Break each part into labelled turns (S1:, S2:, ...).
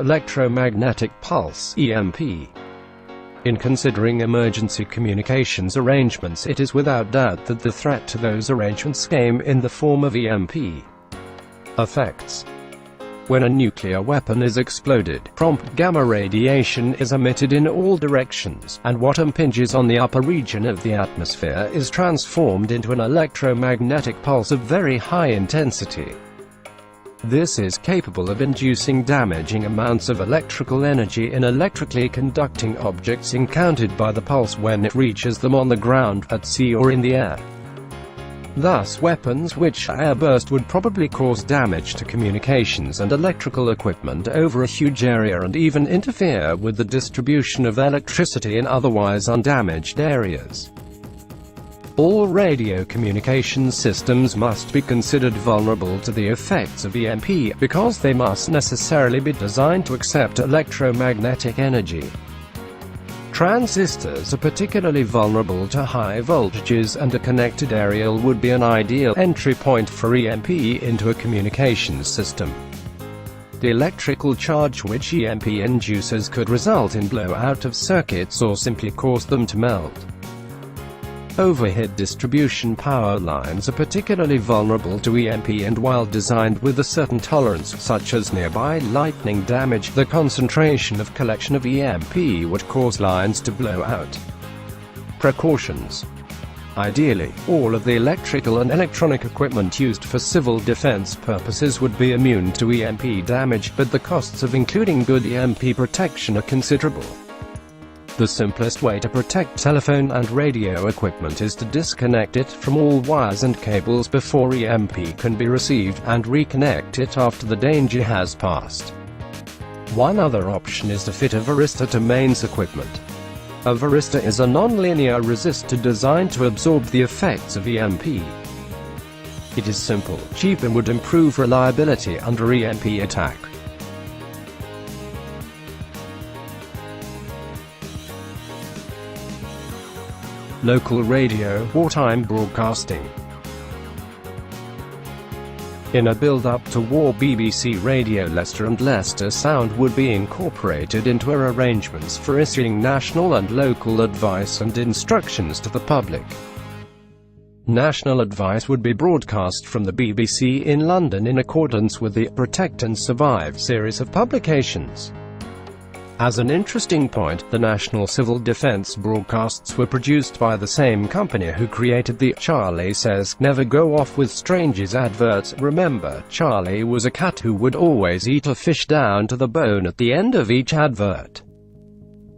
S1: electromagnetic pulse (EMP). In considering emergency communications arrangements, it is without doubt that the threat to those arrangements came in the form of EMP effects. When a nuclear weapon is exploded, prompt gamma radiation is emitted in all directions, and what impinges on the upper region of the atmosphere is transformed into an electromagnetic pulse of very high intensity. This is capable of inducing damaging amounts of electrical energy in electrically conducting objects encountered by the pulse when it reaches them on the ground, at sea or in the air. Thus, weapons which airburst would probably cause damage to communications and electrical equipment over a huge area and even interfere with the distribution of electricity in otherwise undamaged areas. All radio communications systems must be considered vulnerable to the effects of EMP, because they must necessarily be designed to accept electromagnetic energy. Transistors are particularly vulnerable to high voltages, and a connected aerial would be an ideal entry point for EMP into a communications system. The electrical charge which EMP induces could result in blowout of circuits or simply cause them to melt. Overhead distribution power lines are particularly vulnerable to EMP, and while designed with a certain tolerance, such as nearby lightning damage, the concentration of collection of EMP would cause lines to blow out. Precautions. Ideally, all of the electrical and electronic equipment used for civil defense purposes would be immune to EMP damage, but the costs of including good EMP protection are considerable. The simplest way to protect telephone and radio equipment is to disconnect it from all wires and cables before EMP can be received, and reconnect it after the danger has passed. One other option is to fit a varistor to mains equipment. A varistor is a non-linear resistor designed to absorb the effects of EMP. It is simple, cheap, and would improve reliability under EMP attack. Local radio, wartime broadcasting. In a build-up to war, BBC Radio Leicester and Leicester Sound would be incorporated into her arrangements for issuing national and local advice and instructions to the public. National advice would be broadcast from the BBC in London in accordance with the Protect and Survive series of publications. As an interesting point, the National Civil Defence broadcasts were produced by the same company who created the "Charlie Says Never Go Off with Strangers" adverts. Remember, Charlie was a cat who would always eat a fish down to the bone at the end of each advert.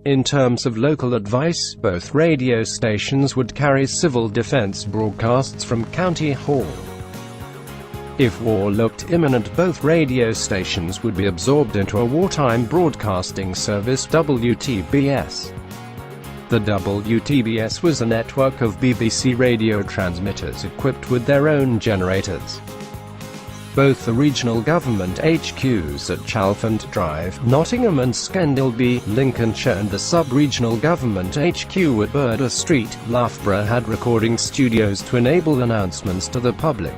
S1: In terms of local advice, both radio stations would carry civil defence broadcasts from County Hall. If war looked imminent, both radio stations would be absorbed into a wartime broadcasting service, WTBS. The WTBS was a network of BBC radio transmitters equipped with their own generators. Both the regional government HQs at Chalfont Drive, Nottingham and Scandalby, Lincolnshire, and the sub-regional government HQ at Burdour Street, Loughborough, had recording studios to enable announcements to the public.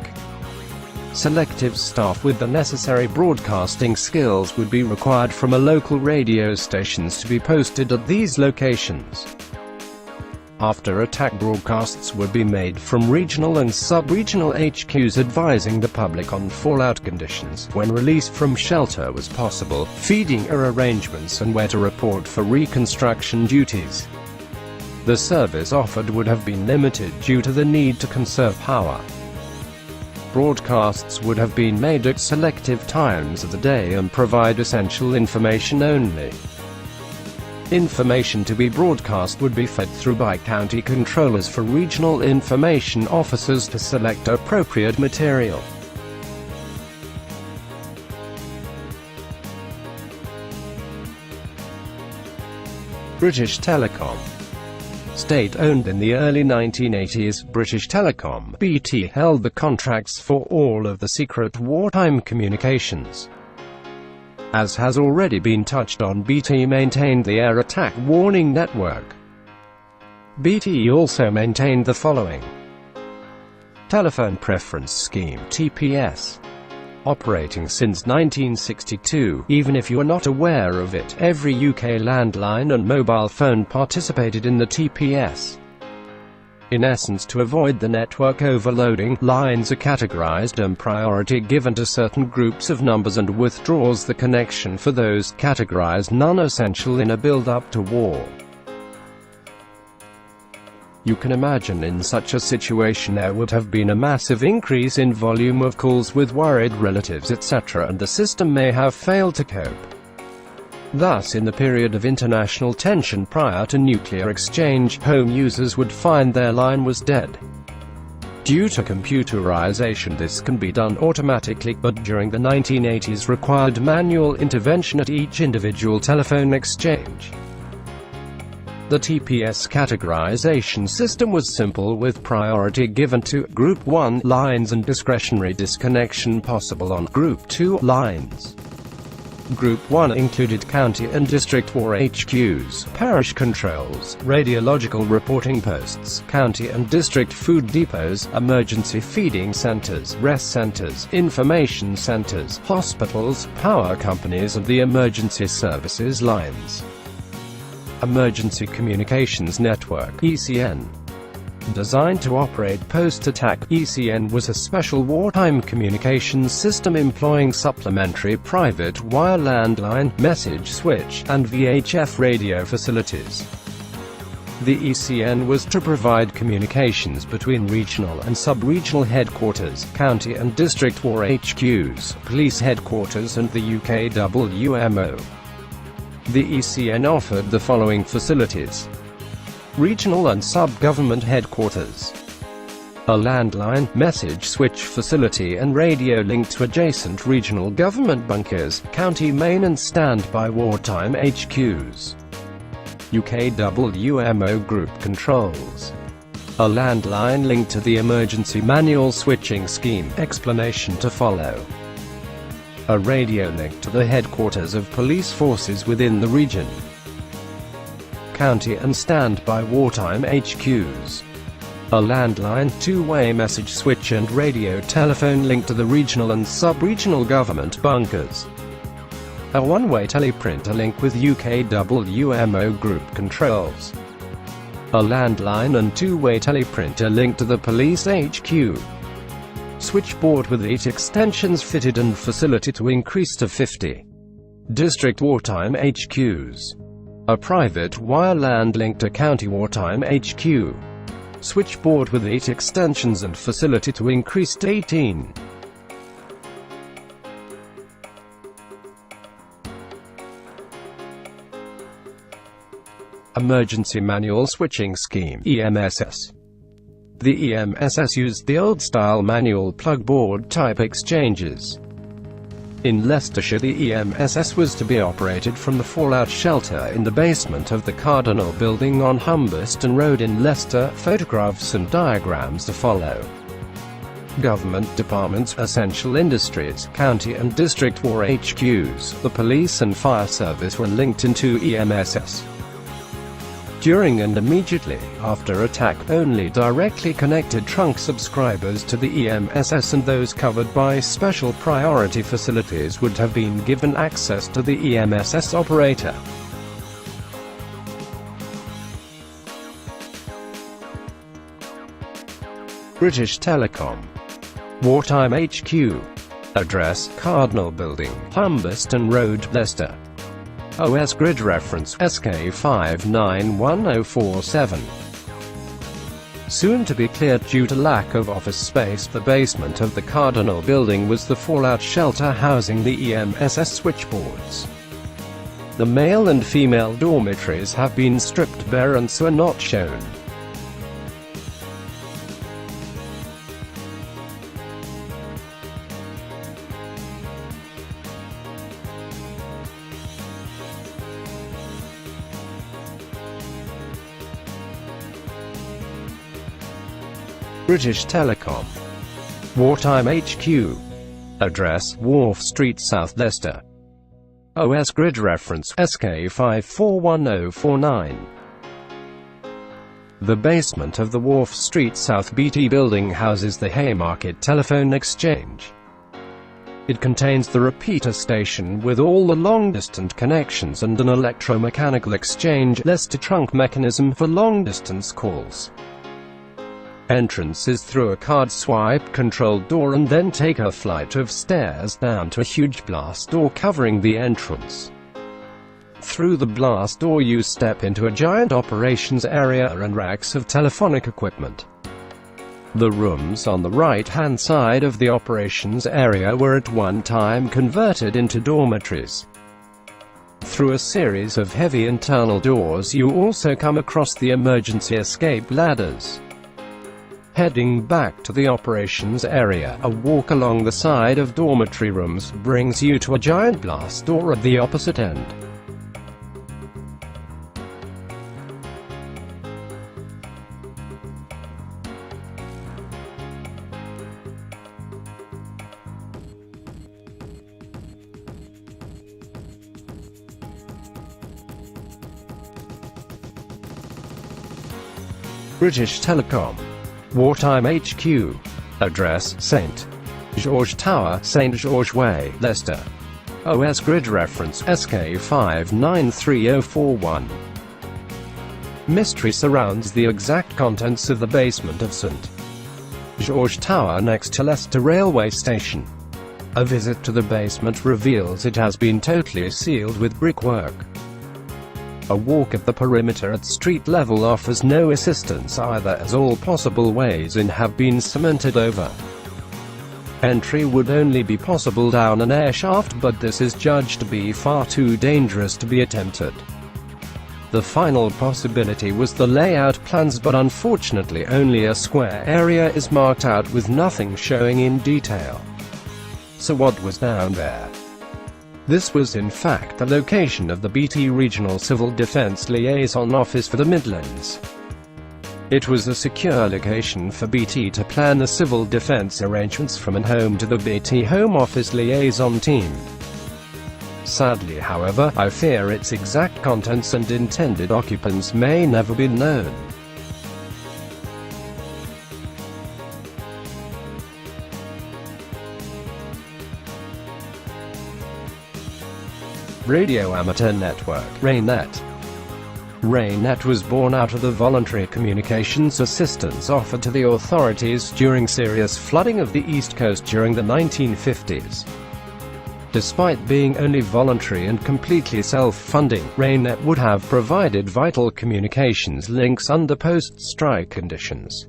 S1: Selective staff with the necessary broadcasting skills would be required from a local radio stations to be posted at these locations. After-attack broadcasts would be made from regional and sub-regional HQs advising the public on fallout conditions, when release from shelter was possible, feeding arrangements, and where to report for reconstruction duties. The service offered would have been limited due to the need to conserve power. Broadcasts would have been made at selective times of the day and provide essential information only. Information to be broadcast would be fed through by county controllers for regional information officers to select appropriate material. British Telecom. State-owned in the early 1980s, British Telecom (BT) held the contracts for all of the secret wartime communications. As has already been touched on, BT maintained the Air Attack Warning Network. BT also maintained the following: Telephone Preference Scheme (TPS), operating since 1962. Even if you are not aware of it, every UK landline and mobile phone participated in the TPS. In essence, to avoid the network overloading, lines are categorized and priority given to certain groups of numbers and withdraws the connection for those categorized non-essential in a build-up to war. You can imagine in such a situation there would have been a massive increase in volume of calls with worried relatives etc., and the system may have failed to cope. Thus, in the period of international tension prior to nuclear exchange, home users would find their line was dead. Due to computerization this can be done automatically, but during the 1980s required manual intervention at each individual telephone exchange. The TPS categorization system was simple, with priority given to Group 1 lines and discretionary disconnection possible on Group 2 lines. Group 1 included county and district war HQs, parish controls, radiological reporting posts, county and district food depots, emergency feeding centers, rest centers, information centers, hospitals, power companies and the emergency services lines. Emergency Communications Network (ECN). Designed to operate post-attack, ECN was a special wartime communications system employing supplementary private wire landline, message switch, and VHF radio facilities. The ECN was to provide communications between regional and sub-regional headquarters, county and district war HQs, police headquarters and the UK WMO. The ECN offered the following facilities: regional and sub-government headquarters, a landline, message switch facility and radio link to adjacent regional government bunkers, county main and standby wartime HQs, UK WMO group controls, a landline link to the emergency manual switching scheme, explanation to follow, a radio link to the headquarters of police forces within the region, county and standby wartime HQs, a landline, two-way message switch and radio telephone link to the regional and sub-regional government bunkers, a one-way teleprinter link with UK WMO group controls, a landline and two-way teleprinter link to the police HQ, switchboard with 8 extensions fitted and facility to increase to 50, district wartime HQs, a private wire land link to county wartime HQ, switchboard with 8 extensions and facility to increase to 18. Emergency Manual Switching Scheme (EMSS). The EMSS used the old-style manual plug-board type exchanges. In Leicestershire, the EMSS was to be operated from the fallout shelter in the basement of the Cardinal building on Humberston Road in Leicester. Photographs and diagrams to follow. Government departments, essential industries, county and district war HQs, the police and fire service were linked into EMSS. During and immediately after attack, only directly connected trunk subscribers to the EMSS and those covered by special priority facilities would have been given access to the EMSS operator. British Telecom. Wartime HQ. Address: Cardinal Building, Humberston Road, Leicester. OS grid reference SK591047. Soon to be cleared due to lack of office space, the basement of the Cardinal building was the fallout shelter housing the EMSS switchboards. The male and female dormitories have been stripped bare and so are not shown. British Telecom. Wartime HQ. Address: Wharf Street, South Leicester. OS grid reference SK541049. The basement of the Wharf Street South BT building houses the Haymarket Telephone Exchange. It contains the repeater station with all the long-distance connections and an electromechanical exchange Leicester trunk mechanism for long-distance calls. Entrance is through a card swipe controlled door, and then take a flight of stairs down to a huge blast door covering the entrance. Through the blast door you step into a giant operations area and racks of telephonic equipment. The rooms on the right-hand side of the operations area were at one time converted into dormitories. Through a series of heavy internal doors you also come across the emergency escape ladders. Heading back to the operations area, a walk along the side of dormitory rooms brings you to a giant blast door at the opposite end. British Telecom. Wartime HQ. Address: St. George Tower, St. George Way, Leicester. OS grid reference SK593041. Mystery surrounds the exact contents of the basement of St. George Tower next to Leicester railway station. A visit to the basement reveals it has been totally sealed with brickwork. A walk at the perimeter at street level offers no assistance either, as all possible ways in have been cemented over. Entry would only be possible down an air shaft, but this is judged to be far too dangerous to be attempted. The final possibility was the layout plans, but unfortunately only a square area is marked out with nothing showing in detail. So what was down there? This was in fact the location of the BT Regional Civil Defence Liaison Office for the Midlands. It was a secure location for BT to plan the civil defence arrangements from and home to the BT Home Office liaison team. Sadly, however, I fear its exact contents and intended occupants may never be known. Radio Amateur Network, RayNet. RayNet was born out of the voluntary communications assistance offered to the authorities during serious flooding of the East Coast during the 1950s. Despite being only voluntary and completely self-funding, RayNet would have provided vital communications links under post-strike conditions.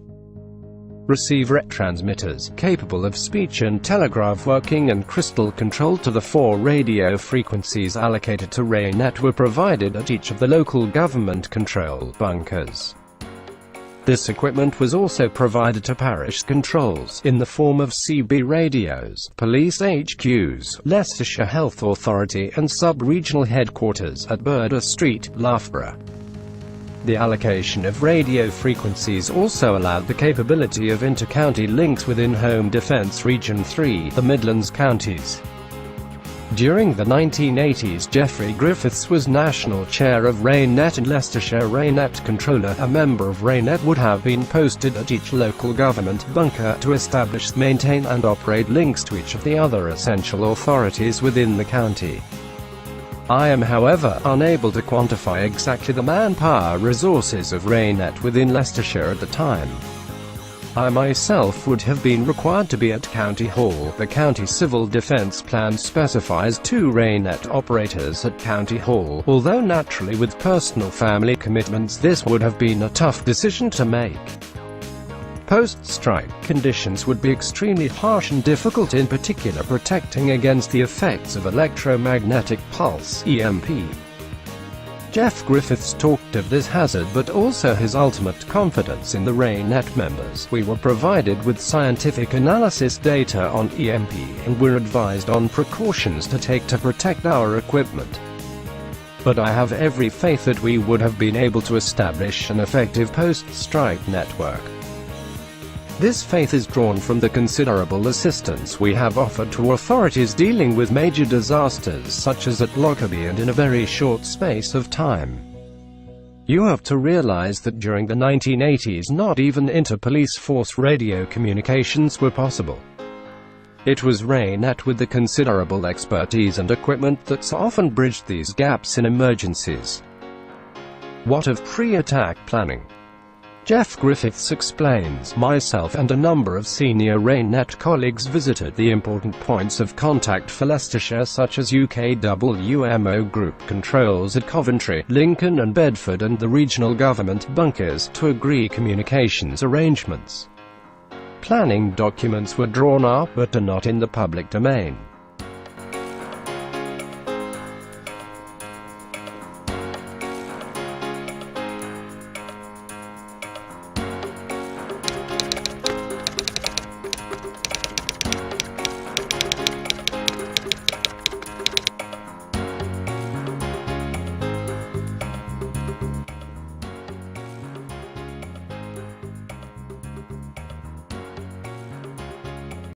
S1: Receiver transmitters, capable of speech and telegraph working and crystal control to the 4 radio frequencies allocated to RayNet, were provided at each of the local government control bunkers. This equipment was also provided to parish controls, in the form of CB radios, police HQs, Leicestershire Health Authority and sub-regional headquarters at Burder Street, Loughborough. The allocation of radio frequencies also allowed the capability of inter-county links within Home Defence Region 3, the Midlands counties. During the 1980s, Geoffrey Griffiths was National Chair of RayNet and Leicestershire RayNet Controller. A member of RayNet would have been posted at each local government bunker to establish, maintain and operate links to each of the other essential authorities within the county. I am, however, unable to quantify exactly the manpower resources of RayNet within Leicestershire at the time. I myself would have been required to be at County Hall. The County Civil Defence Plan specifies 2 RayNet operators at County Hall, although naturally with personal family commitments this would have been a tough decision to make. Post-strike conditions would be extremely harsh and difficult, in particular protecting against the effects of electromagnetic pulse (EMP). Jeff Griffiths talked of this hazard but also his ultimate confidence in the RayNet members. We were provided with scientific analysis data on EMP, and were advised on precautions to take to protect our equipment. But I have every faith that we would have been able to establish an effective post-strike network. This faith is drawn from the considerable assistance we have offered to authorities dealing with major disasters such as at Lockerbie, and in a very short space of time. You have to realize that during the 1980s not even inter-police force radio communications were possible. It was RAINet with the considerable expertise and equipment that's often bridged these gaps in emergencies. What of pre-attack planning? Jeff Griffiths explains, myself and a number of senior RAINet colleagues visited the important points of contact for Leicestershire such as UKWMO group controls at Coventry, Lincoln and Bedford and the regional government bunkers, to agree communications arrangements. Planning documents were drawn up but are not in the public domain.